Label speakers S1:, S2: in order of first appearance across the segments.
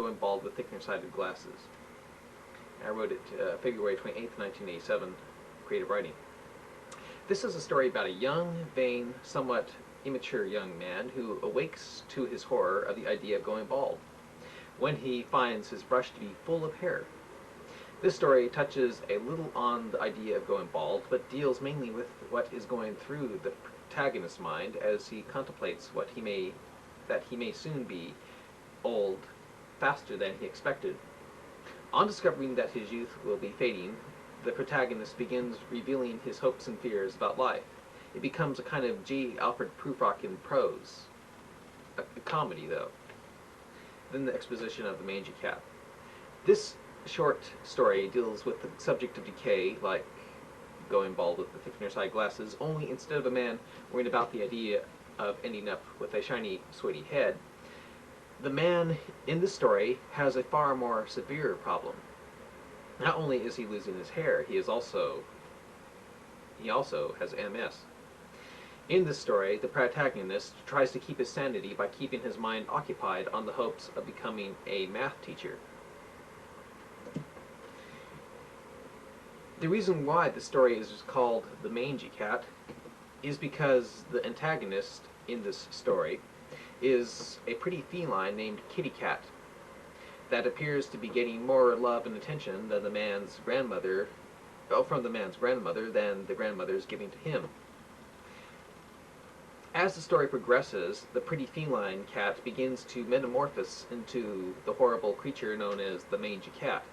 S1: Going Bald with Thicker-Sided Glasses. I wrote it February 28th, 1987, creative writing. This is a story about a young, vain, somewhat immature young man who awakes to his horror of the idea of going bald when he finds his brush to be full of hair. This story touches a little on the idea of going bald, but deals mainly with what is going through the protagonist's mind as he contemplates that he may soon be old faster than he expected. On discovering that his youth will be fading, the protagonist begins revealing his hopes and fears about life. It becomes a kind of G. Alfred Prufrock in prose. A comedy, though. Then the exposition of the mangy cat. This short story deals with the subject of decay, like going bald with the thicker-side glasses, only instead of a man worrying about the idea of ending up with a shiny, sweaty head, the man in this story has a far more severe problem. Not only is he losing his hair, he also has MS. In this story, the protagonist tries to keep his sanity by keeping his mind occupied on the hopes of becoming a math teacher. The reason why the story is called The Mangy Cat is because the antagonist in this story is a pretty feline named Kitty Cat that appears to be getting more love and attention than from the man's grandmother than the grandmother is giving to him. As the story progresses, the pretty feline cat begins to metamorphose into the horrible creature known as the mangy cat.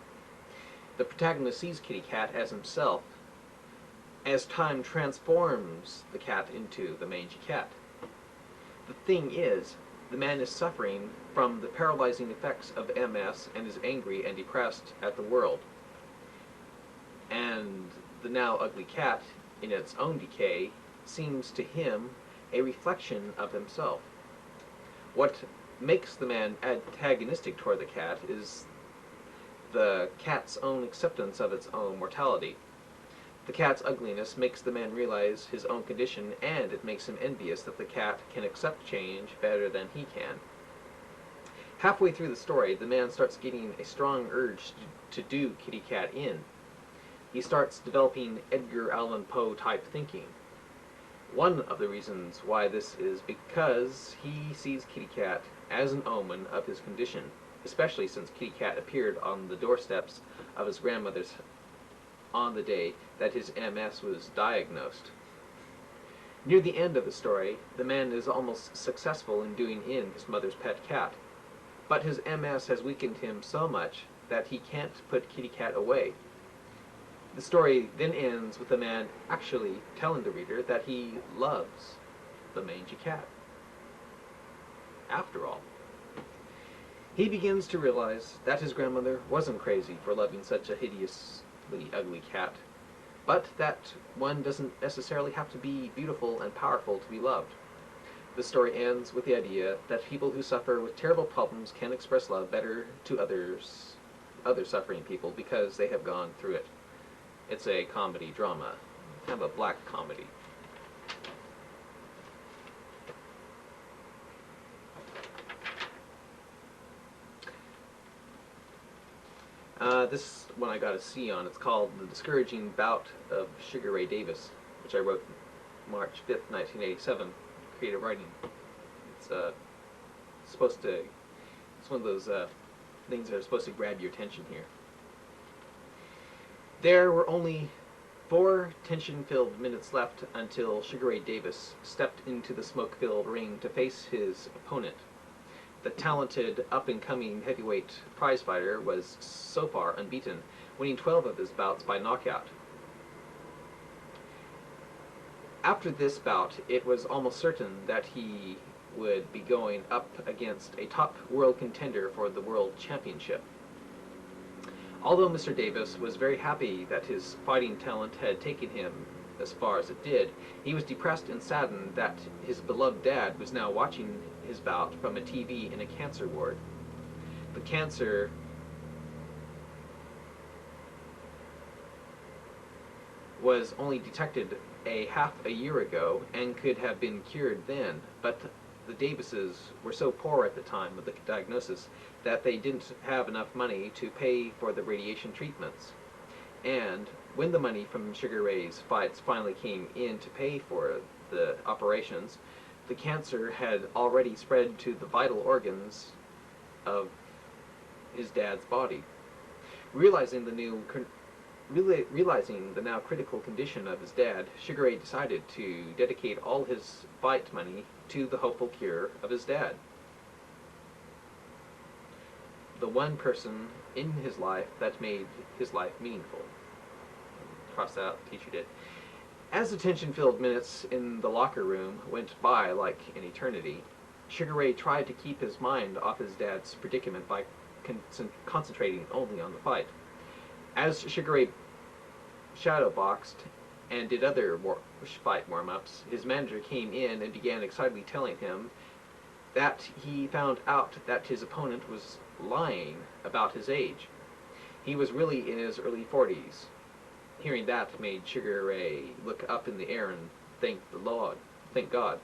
S1: The protagonist sees Kitty Cat as himself as time transforms the cat into the mangy cat. The thing is, the man is suffering from the paralyzing effects of MS and is angry and depressed at the world. And the now ugly cat, in its own decay, seems to him a reflection of himself. What makes the man antagonistic toward the cat is the cat's own acceptance of its own mortality. The cat's ugliness makes the man realize his own condition, and it makes him envious that the cat can accept change better than he can. Halfway through the story, the man starts getting a strong urge to do Kitty Cat in. He starts developing Edgar Allan Poe type thinking. One of the reasons why this is because he sees Kitty Cat as an omen of his condition, especially since Kitty Cat appeared on the doorsteps of his grandmother's on the day that his MS was diagnosed. Near the end of the story, the man is almost successful in doing in his mother's pet cat, but his MS has weakened him so much that he can't put Kitty Cat away. The story then ends with the man actually telling the reader that he loves the mangy cat. After all, he begins to realize that his grandmother wasn't crazy for loving such a hideously ugly cat, but that one doesn't necessarily have to be beautiful and powerful to be loved. The story ends with the idea that people who suffer with terrible problems can express love better to other suffering people because they have gone through it. It's a comedy drama, kind of a black comedy. This one I got a C on. It's called The Discouraging Bout of Sugar Ray Davis, which I wrote March 5th, 1987, creative writing. It's one of those things that are supposed to grab your attention here. There were only 4 tension-filled minutes left until Sugar Ray Davis stepped into the smoke-filled ring to face his opponent. The talented, up-and-coming heavyweight prizefighter was so far unbeaten, winning 12 of his bouts by knockout. After this bout, it was almost certain that he would be going up against a top world contender for the world championship. Although Mr. Davis was very happy that his fighting talent had taken him as far as it did, he was depressed and saddened that his beloved dad was now watching his bout from a TV in a cancer ward. The cancer was only detected half a year ago and could have been cured then, but the Davises were so poor at the time of the diagnosis that they didn't have enough money to pay for the radiation treatments. And when the money from Sugar Ray's fights finally came in to pay for the operations, the cancer had already spread to the vital organs of his dad's body. Realizing the now critical condition of his dad, Sugar Ray decided to dedicate all his fight money to the hopeful cure of his dad. The one person in his life that made his life meaningful. Cross that out, the teacher did. As the tension-filled minutes in the locker room went by like an eternity, Sugar Ray tried to keep his mind off his dad's predicament by concentrating only on the fight. As Sugar Ray shadowboxed and did other fight warm-ups, his manager came in and began excitedly telling him that he found out that his opponent was lying about his age. He was really in his early 40s. Hearing that made Sugar Ray look up in the air and thank the Lord, thank God.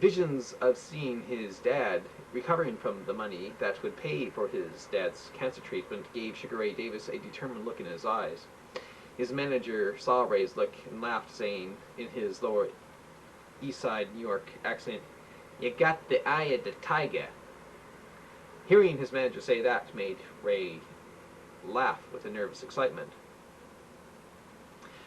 S1: Visions of seeing his dad recovering from the money that would pay for his dad's cancer treatment gave Sugar Ray Davis a determined look in his eyes. His manager saw Ray's look and laughed, saying in his Lower East Side New York accent, "You got the eye of the tiger." Hearing his manager say that made Ray laugh with a nervous excitement.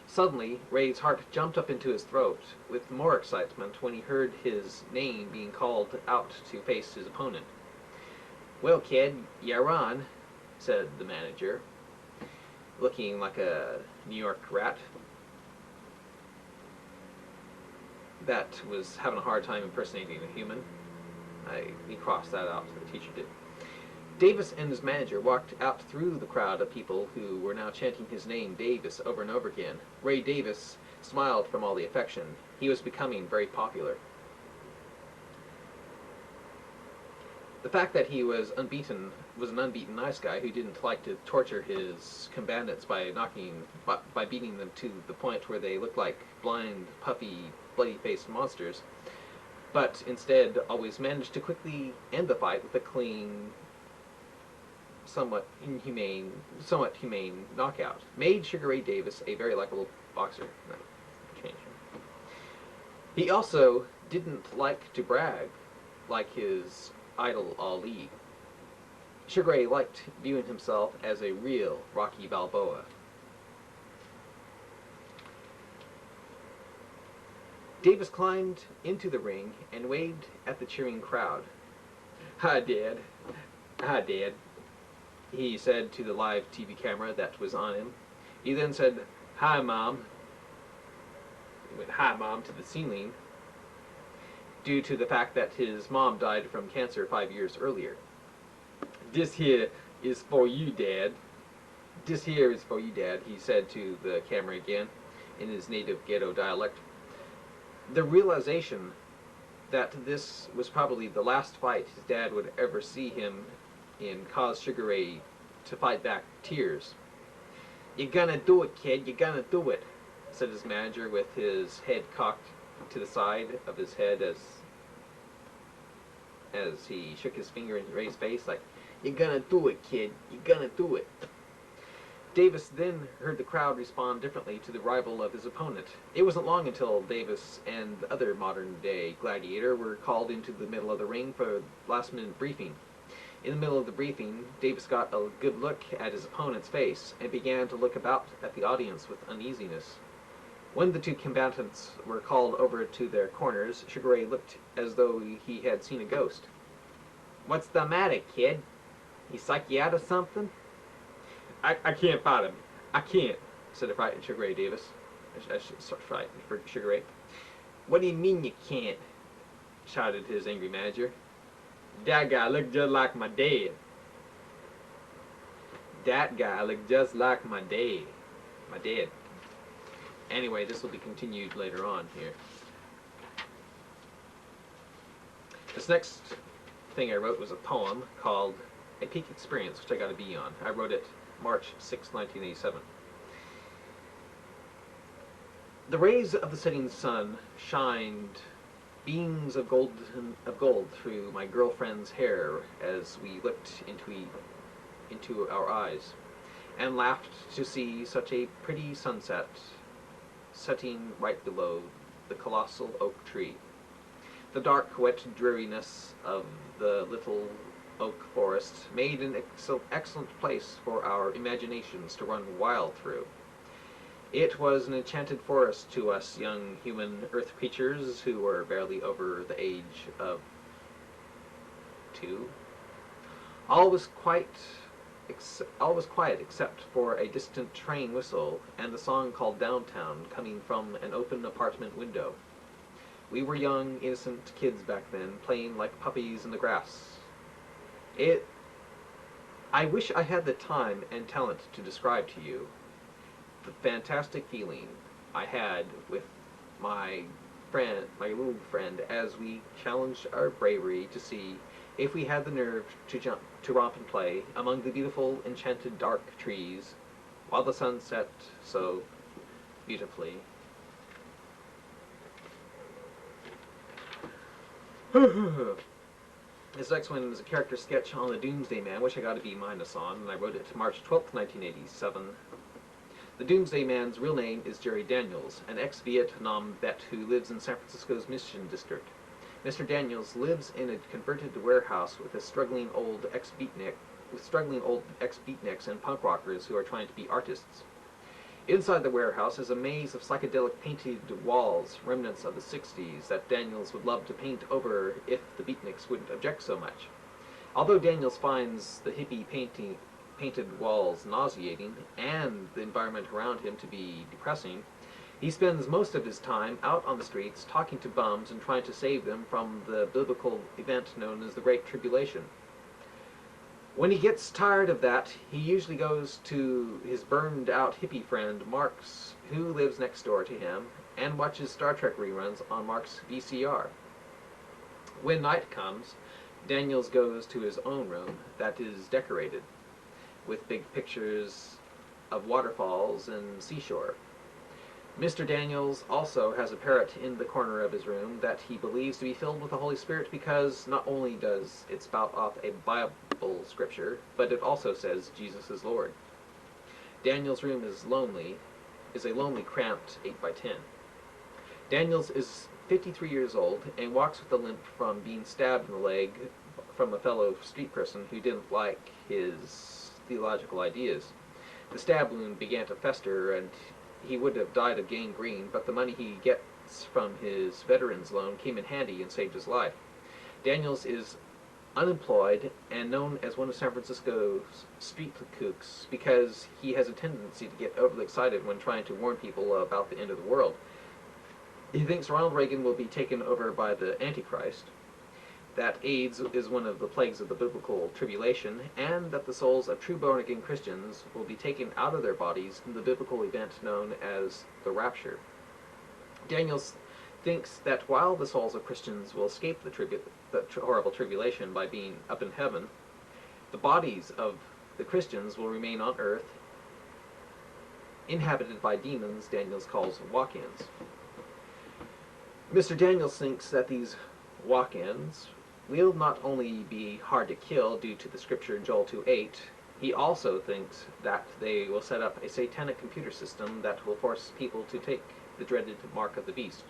S1: Suddenly, Ray's heart jumped up into his throat with more excitement when he heard his name being called out to face his opponent. "Well, kid, you're on," said the manager, looking like a New York rat that was having a hard time impersonating a human. He crossed that out, the teacher did. Davis and his manager walked out through the crowd of people who were now chanting his name, Davis, over and over again. Ray Davis smiled from all the affection. He was becoming very popular. The fact that he was an unbeaten nice guy who didn't like to torture his combatants by beating them to the point where they looked like blind, puffy, bloody-faced monsters, but instead always managed to quickly end the fight with a clean, somewhat humane knockout, made Sugar Ray Davis a very likable boxer. He also didn't like to brag like his idol Ali. Sugar Ray liked viewing himself as a real Rocky Balboa. Davis climbed into the ring and waved at the cheering crowd. "Hi, Dad. Hi, Dad," he said to the live TV camera that was on him. He then said, "Hi, Mom." He went, "Hi, Mom," to the ceiling, due to the fact that his mom died from cancer 5 years earlier. "This here is for you, Dad. This here is for you, Dad," he said to the camera again, in his native ghetto dialect. The realization that this was probably the last fight his dad would ever see him in caused Sugar Ray to fight back tears. "You're gonna do it, kid, you're gonna do it," said his manager with his head cocked to the side of his head as he shook his finger in Ray's face, like, "You're gonna do it, kid, you're gonna do it." Davis then heard the crowd respond differently to the rival of his opponent. It wasn't long until Davis and the other modern-day gladiator were called into the middle of the ring for last-minute briefing. In the middle of the briefing, Davis got a good look at his opponent's face and began to look about at the audience with uneasiness. When the two combatants were called over to their corners, Sugar Ray looked as though he had seen a ghost. "What's the matter, kid? He psych you out or something?" I can't fight him. I can't," said the frightened Sugar Ray Davis. Frightened for Sugar Ray. "What do you mean you can't?" shouted his angry manager. "That guy looked just like my dad. That guy looked just like my dad. My dad." Anyway, this will be continued later on here. This next thing I wrote was a poem called A Peak Experience, which I got a B on. I wrote it March 6, 1987. The rays of the setting sun shined beams of gold through my girlfriend's hair as we looked into our eyes, and laughed to see such a pretty sunset setting right below the colossal oak tree. The dark, wet dreariness of the little oak forest made an excellent place for our imaginations to run wild through. It was an enchanted forest to us young human earth creatures who were barely over the age of 2. All was all was quiet except for a distant train whistle and the song called Downtown coming from an open apartment window. We were young, innocent kids back then, playing like puppies in the grass. I wish I had the time and talent to describe to you the fantastic feeling I had with my little friend, as we challenged our bravery to see if we had the nerve to romp and play among the beautiful, enchanted dark trees, while the sun set so beautifully. This next one is a character sketch on the Doomsday Man, which I got a B- on, and I wrote it March 12th, 1987. The Doomsday Man's real name is Jerry Daniels, an ex-Vietnam vet who lives in San Francisco's Mission District. Mr. Daniels lives in a converted warehouse with struggling old ex-beatniks and punk rockers who are trying to be artists. Inside the warehouse is a maze of psychedelic painted walls, remnants of the 60s, that Daniels would love to paint over if the beatniks wouldn't object so much. Although Daniels finds the hippie painted walls nauseating and the environment around him to be depressing, he spends most of his time out on the streets talking to bums and trying to save them from the biblical event known as the Great Tribulation. When he gets tired of that, he usually goes to his burned-out hippie friend Mark's, who lives next door to him, and watches Star Trek reruns on Mark's VCR. When night comes, Daniels goes to his own room that is decorated with big pictures of waterfalls and seashore. Mr. Daniels also has a parrot in the corner of his room that he believes to be filled with the Holy Spirit, because not only does it spout off a Bible scripture, but it also says Jesus is Lord. Daniels' room is a lonely, cramped 8x10. Daniels is 53 years old and walks with a limp from being stabbed in the leg from a fellow street person who didn't like his theological ideas. The stab wound began to fester, and he would have died of gangrene, but the money he gets from his veterans loan came in handy and saved his life. Daniels is unemployed and known as one of San Francisco's street kooks because he has a tendency to get overly excited when trying to warn people about the end of the world. He thinks Ronald Reagan will be taken over by the Antichrist, that AIDS is one of the plagues of the biblical tribulation, and that the souls of true born-again Christians will be taken out of their bodies in the biblical event known as the rapture. Daniels thinks that while the souls of Christians will escape the horrible tribulation by being up in heaven, the bodies of the Christians will remain on earth, inhabited by demons Daniels calls walk-ins. Mr. Daniels thinks that these walk-ins will not only be hard to kill due to the scripture Joel 2:8, he also thinks that they will set up a satanic computer system that will force people to take the dreaded mark of the beast.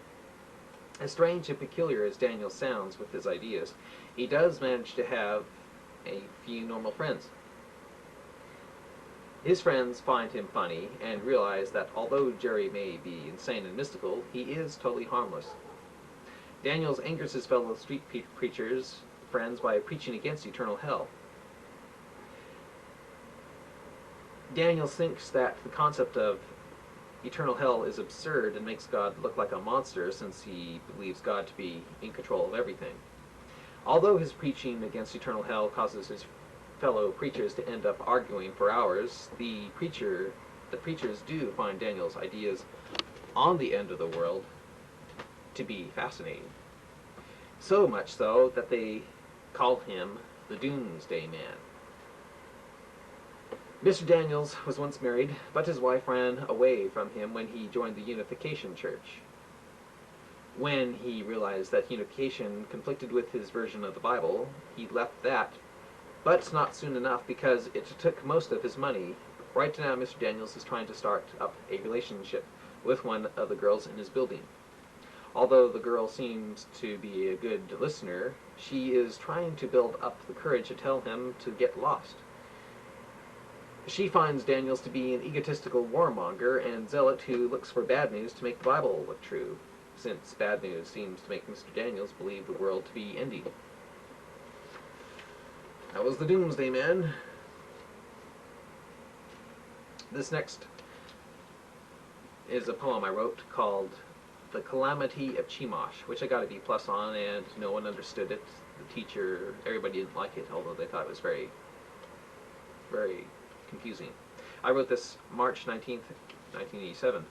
S1: As strange and peculiar as Daniel sounds with his ideas, he does manage to have a few normal friends. His friends find him funny and realize that although Jerry may be insane and mystical, he is totally harmless. Daniels angers his fellow street preachers friends by preaching against eternal hell. Daniels thinks that the concept of eternal hell is absurd and makes God look like a monster, since he believes God to be in control of everything. Although his preaching against eternal hell causes his fellow preachers to end up arguing for hours, the preachers do find Daniel's ideas on the end of the world to be fascinating. So much so that they call him the Doomsday Man. Mr. Daniels was once married, but his wife ran away from him when he joined the Unification Church. When he realized that unification conflicted with his version of the Bible, he left that, but not soon enough because it took most of his money. Right now, Mr. Daniels is trying to start up a relationship with one of the girls in his building. Although the girl seems to be a good listener, she is trying to build up the courage to tell him to get lost. She finds Daniels to be an egotistical warmonger and zealot who looks for bad news to make the Bible look true, since bad news seems to make Mr. Daniels believe the world to be ending. That was the Doomsday Man. This next is a poem I wrote called The Calamity of Chemosh, which I got a B+ on, and no one understood it. The teacher, everybody didn't like it, although they thought it was very, very confusing. I wrote this March 19th, 1987.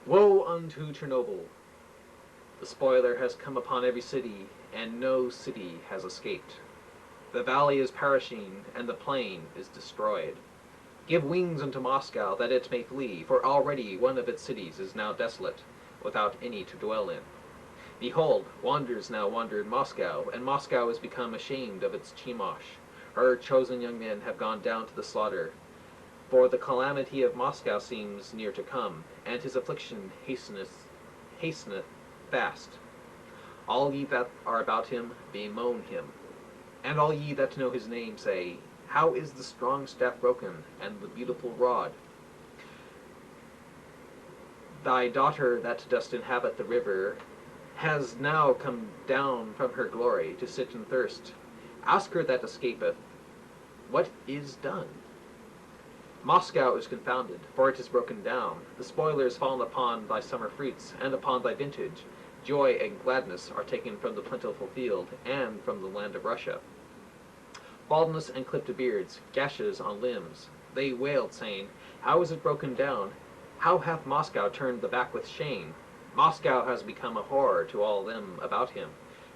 S1: Woe unto Chernobyl! The spoiler has come upon every city, and no city has escaped. The valley is perishing, and the plain is destroyed. Give wings unto Moscow, that it may flee, for already one of its cities is now desolate, without any to dwell in. Behold, wanderers now wander in Moscow, and Moscow is become ashamed of its Chemosh. Her chosen young men have gone down to the slaughter. For the calamity of Moscow seems near to come, and his affliction hasteneth fast. All ye that are about him, bemoan him. And all ye that know his name say, How is the strong staff broken, and the beautiful rod? Thy daughter that dost inhabit the river has now come down from her glory to sit and thirst. Ask her that escapeth, what is done? Moscow is confounded, for it is broken down. The spoiler is fallen upon thy summer fruits, and upon thy vintage. Joy and gladness are taken from the plentiful field, and from the land of Russia. Baldness and clipped beards, gashes on limbs. They wailed, saying, How is it broken down? How hath Moscow turned the back with shame? Moscow has become a horror to all them about him,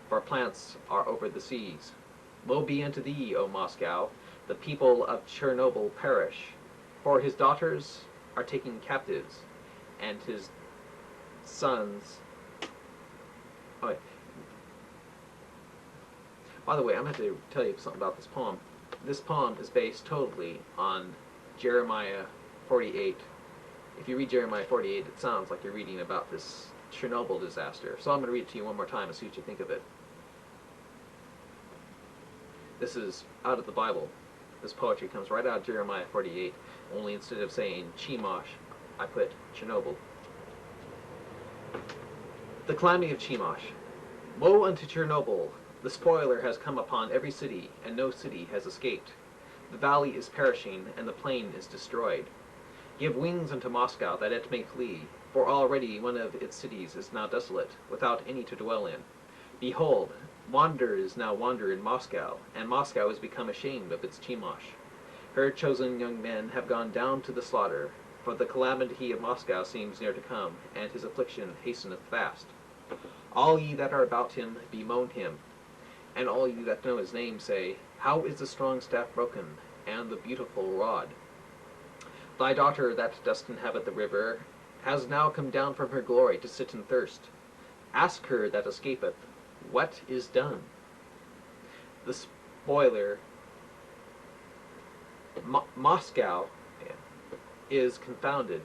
S1: for plants are over the seas. Woe be unto thee, O Moscow! The people of Chernobyl perish, for his daughters are taken captives, and his sons... Oh, wait. By the way, I'm going to have to tell you something about this poem. This poem is based totally on Jeremiah 48. If you read Jeremiah 48, it sounds like you're reading about this Chernobyl disaster. So I'm going to read it to you one more time and see what you think of it. This is out of the Bible. This poetry comes right out of Jeremiah 48, only instead of saying Chemosh, I put Chernobyl. The calamity of Chemosh. Woe unto Chernobyl! The spoiler has come upon every city, and no city has escaped. The valley is perishing, and the plain is destroyed. Give wings unto Moscow, that it may flee, for already one of its cities is now desolate, without any to dwell in. Behold, wanderers now wander in Moscow, and Moscow is become ashamed of its Chemosh. Her chosen young men have gone down to the slaughter, for the calamity of Moscow seems near to come, and his affliction hasteneth fast. All ye that are about him, bemoan him. And all you that know his name say, How is the strong staff broken, and the beautiful rod? Thy daughter that dost inhabit the river has now come down from her glory to sit and thirst. Ask her that escapeth, what is done? The spoiler, Moscow, is confounded,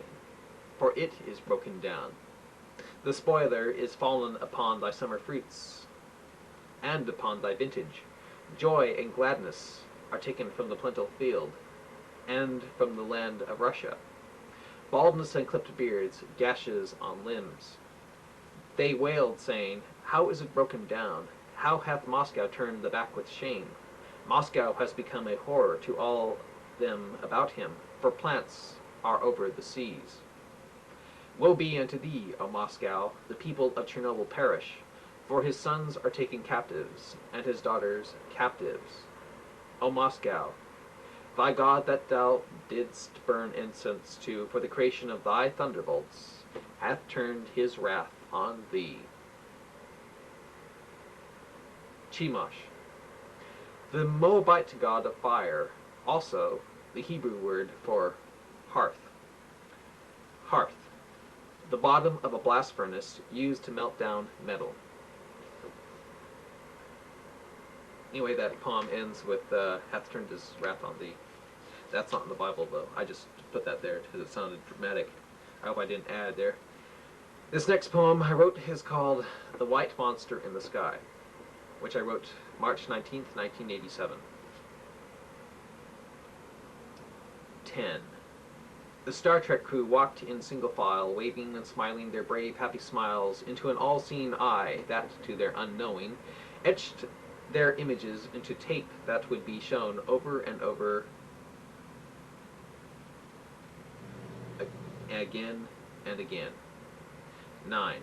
S1: for it is broken down. The spoiler is fallen upon thy summer fruits, and upon thy vintage. Joy and gladness are taken from the plentiful field, and from the land of Russia. Baldness and clipped beards, gashes on limbs. They wailed, saying, How is it broken down? How hath Moscow turned the back with shame? Moscow has become a horror to all them about him, for plants are over the seas. Woe be unto thee, O Moscow! The people of Chernobyl perish, for his sons are taken captives, and his daughters captives. O Moscow, thy God that thou didst burn incense to for the creation of thy thunderbolts hath turned his wrath on thee. Chemosh. The Moabite god of fire, also the Hebrew word for hearth. Hearth. The bottom of a blast furnace used to melt down metal. Anyway, that poem ends with, hath turned his wrath on thee. That's not in the Bible, though. I just put that there because it sounded dramatic. I hope I didn't add there. This next poem I wrote is called The White Monster in the Sky, which I wrote March 19th, 1987. 10. The Star Trek crew walked in single file, waving and smiling their brave, happy smiles into an all-seeing eye that, to their unknowing, etched their images into tape that would be shown over and over again and again. 9.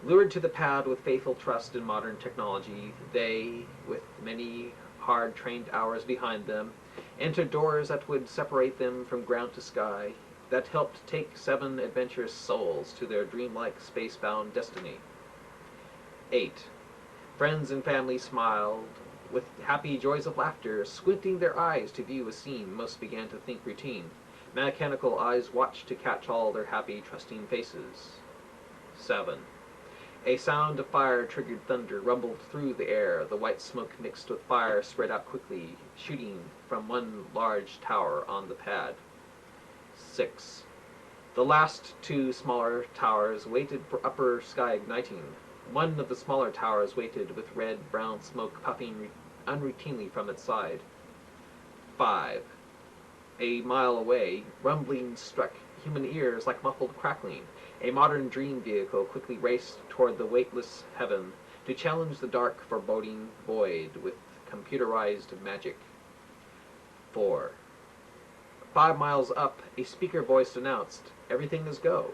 S1: Lured to the pad with faithful trust in modern technology, they, with many hard trained hours behind them, entered doors that would separate them from ground to sky, that helped take 7 adventurous souls to their dreamlike space-bound destiny. 8. Friends and family smiled with happy joys of laughter, squinting their eyes to view a scene most began to think routine. Mechanical eyes watched to catch all their happy, trusting faces. 7. A sound of fire-triggered thunder rumbled through the air. The white smoke mixed with fire spread out quickly, shooting from one large tower on the pad. 6. The last 2 smaller towers waited for upper sky igniting. One of the smaller towers waited with red-brown smoke puffing unroutinely from its side. 5. A mile away, rumbling struck human ears like muffled crackling. A modern dream vehicle quickly raced toward the weightless heaven to challenge the dark, foreboding void with computerized magic. 4. 5 miles up, a speaker voice announced, "Everything is go."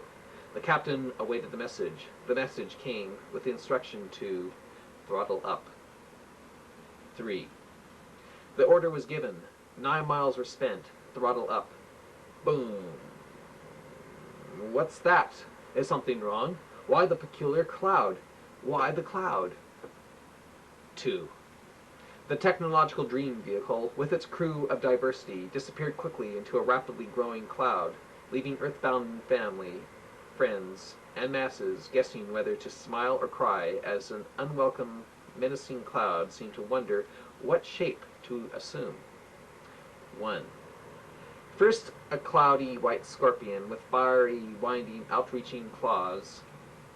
S1: The captain awaited the message. The message came with the instruction to throttle up. 3. The order was given. 9 miles were spent. Throttle up. Boom. What's that? Is something wrong? Why the peculiar cloud? Why the cloud? 2. The technological dream vehicle, with its crew of diversity, disappeared quickly into a rapidly growing cloud, leaving earthbound family, friends, and masses guessing whether to smile or cry as an unwelcome, menacing cloud seemed to wonder what shape to assume. 1. First a cloudy white scorpion with fiery, winding, outreaching claws,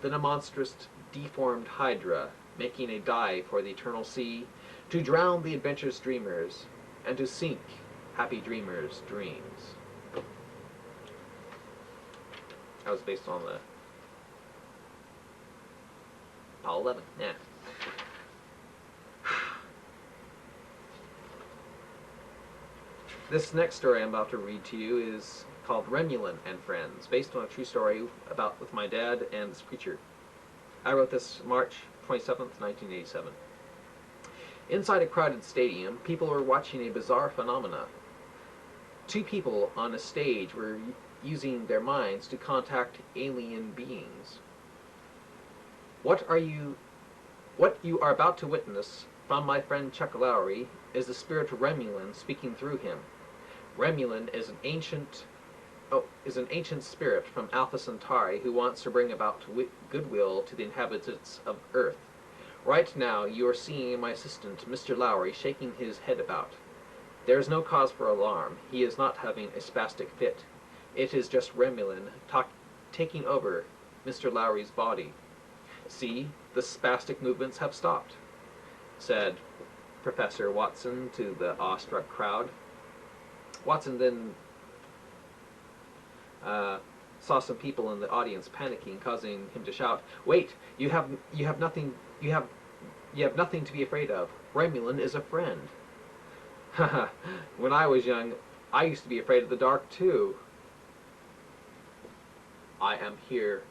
S1: then a monstrous, deformed hydra, making a dive for the eternal sea, to drown the adventurous dreamers, and to sink happy dreamers' dreams. That was based on the Apollo 11. Yeah. This next story I'm about to read to you is called Remulin and Friends, based on a true story with my dad and this preacher. I wrote this March 27th, 1987. Inside a crowded stadium, people were watching a bizarre phenomena. 2 people on a stage were using their minds to contact alien beings. What you are about to witness from my friend Chuck Lowry is the spirit Remulin speaking through him. Remulin is an ancient spirit from Alpha Centauri who wants to bring about goodwill to the inhabitants of Earth. Right now, you are seeing my assistant, Mr. Lowry, shaking his head about. There is no cause for alarm. He is not having a spastic fit. It is just Remulin taking over Mr. Lowry's body. See, the spastic movements have stopped, said Professor Watson to the awestruck crowd. Watson then saw some people in the audience panicking, causing him to shout, "Wait! You have nothing to be afraid of. Remulin is a friend." Haha, when I was young, I used to be afraid of the dark too. "I am here,"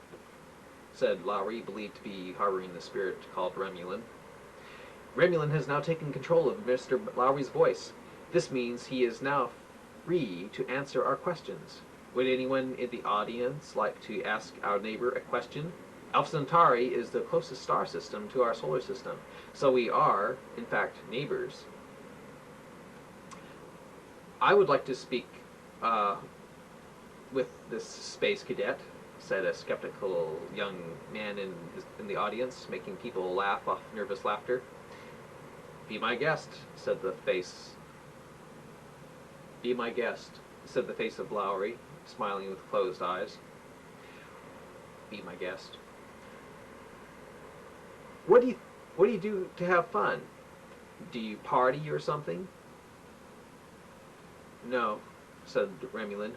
S1: said Lowry, believed to be harboring the spirit called Remulin. Remulin has now taken control of Mr. Lowry's voice. This means he is now free to answer our questions. Would anyone in the audience like to ask our neighbor a question? Alpha Centauri is the closest star system to our solar system, so we are, in fact, neighbors. I would like to speak with this space cadet. said a skeptical young man in the audience, making people laugh off nervous laughter. Be my guest, said the face. Be my guest, said the face of Lowry, smiling with closed eyes. Be my guest. What do you do to have fun? Do you party or something? No, said Remulin.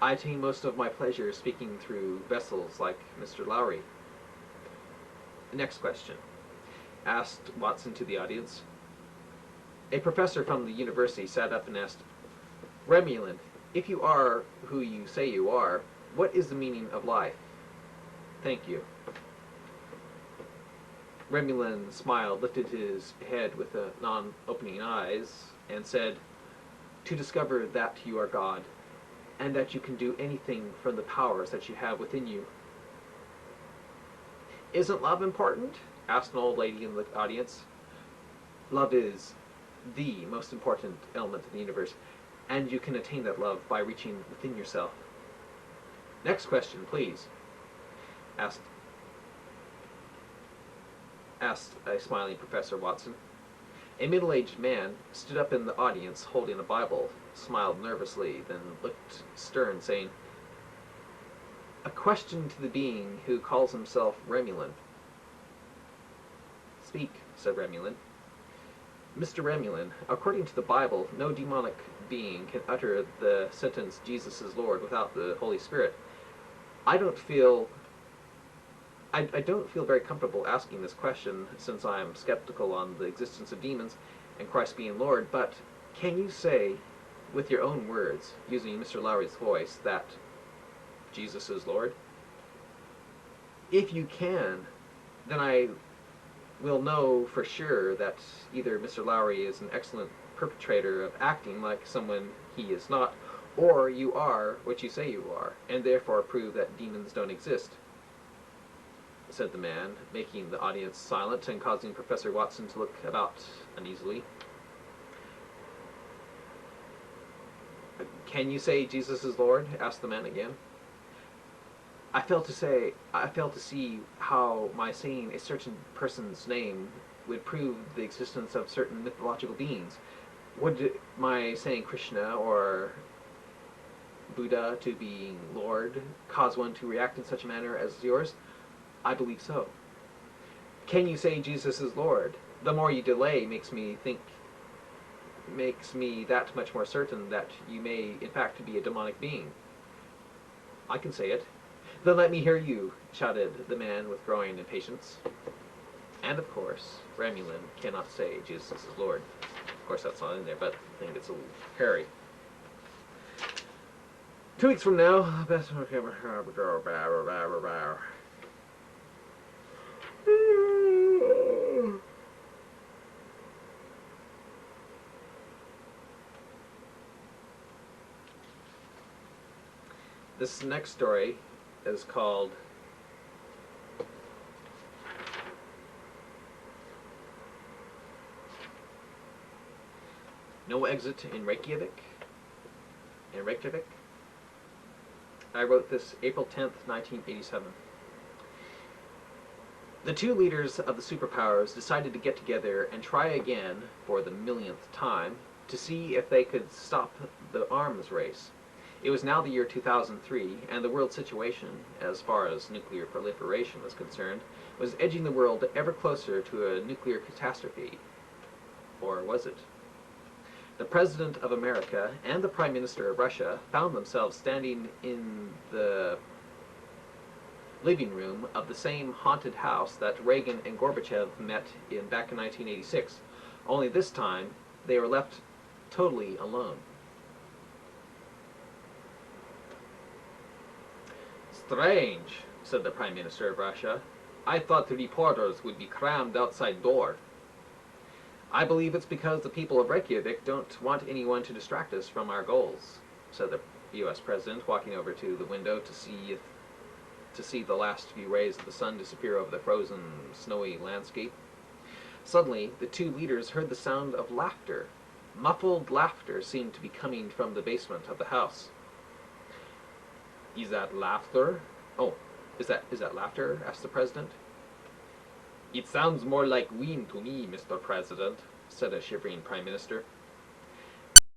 S1: I attain most of my pleasure speaking through vessels like Mr. Lowry. Next question, asked Watson to the audience. A professor from the university sat up and asked, Remulin, if you are who you say you are, what is the meaning of life? Thank you. Remulin smiled, lifted his head with non-opening eyes, and said, to discover that you are God, and that you can do anything from the powers that you have within you. Isn't love important? Asked an old lady in the audience. Love is the most important element in the universe, and you can attain that love by reaching within yourself. Next question, please, asked a smiling Professor Watson. A middle-aged man stood up in the audience holding a Bible, smiled nervously, then looked stern, saying, a question to the being who calls himself Remulin. Speak, said Remulin. Mr. Remulin, according to the Bible, no demonic being can utter the sentence, Jesus is Lord, without the Holy Spirit. I don't feel very comfortable asking this question, since I am skeptical on the existence of demons and Christ being Lord, but can you say, with your own words, using Mr. Lowry's voice, that Jesus is Lord? If you can, then I will know for sure that either Mr. Lowry is an excellent perpetrator of acting like someone he is not, or you are what you say you are, and therefore prove that demons don't exist, said the man, making the audience silent and causing Professor Watson to look about uneasily. Can you say Jesus is Lord? Asked the man again. I fail to see how my saying a certain person's name would prove the existence of certain mythological beings. Would my saying Krishna or Buddha to being Lord cause one to react in such a manner as yours? I believe so. Can you say Jesus is Lord? The more you delay makes me that much more certain that you may in fact be a demonic being. I can say it. Then let me hear you, shouted the man with growing impatience. And of course, Remulin cannot say Jesus is Lord. Of course that's not in there, but I think it's a little hairy. 2 weeks from now, best This next story is called No Exit in Reykjavik. I wrote this April 10th, 1987. The two leaders of the superpowers decided to get together and try again, for the millionth time, to see if they could stop the arms race. It was now the year 2003, and the world situation, as far as nuclear proliferation was concerned, was edging the world ever closer to a nuclear catastrophe. Or was it? The President of America and the Prime Minister of Russia found themselves standing in the living room of the same haunted house that Reagan and Gorbachev met in back in 1986. Only this time, they were left totally alone. Strange, said the Prime Minister of Russia. I thought the reporters would be crammed outside door. I believe it's because the people of Reykjavik don't want anyone to distract us from our goals, said the U.S. President, walking over to the window to see the last few rays of the sun disappear over the frozen, snowy landscape. Suddenly, the two leaders heard the sound of laughter. Muffled laughter seemed to be coming from the basement of the house. Is that laughter? Oh, is that laughter? Asked the president. It sounds more like wind to me, Mr. President, said a shivering prime minister.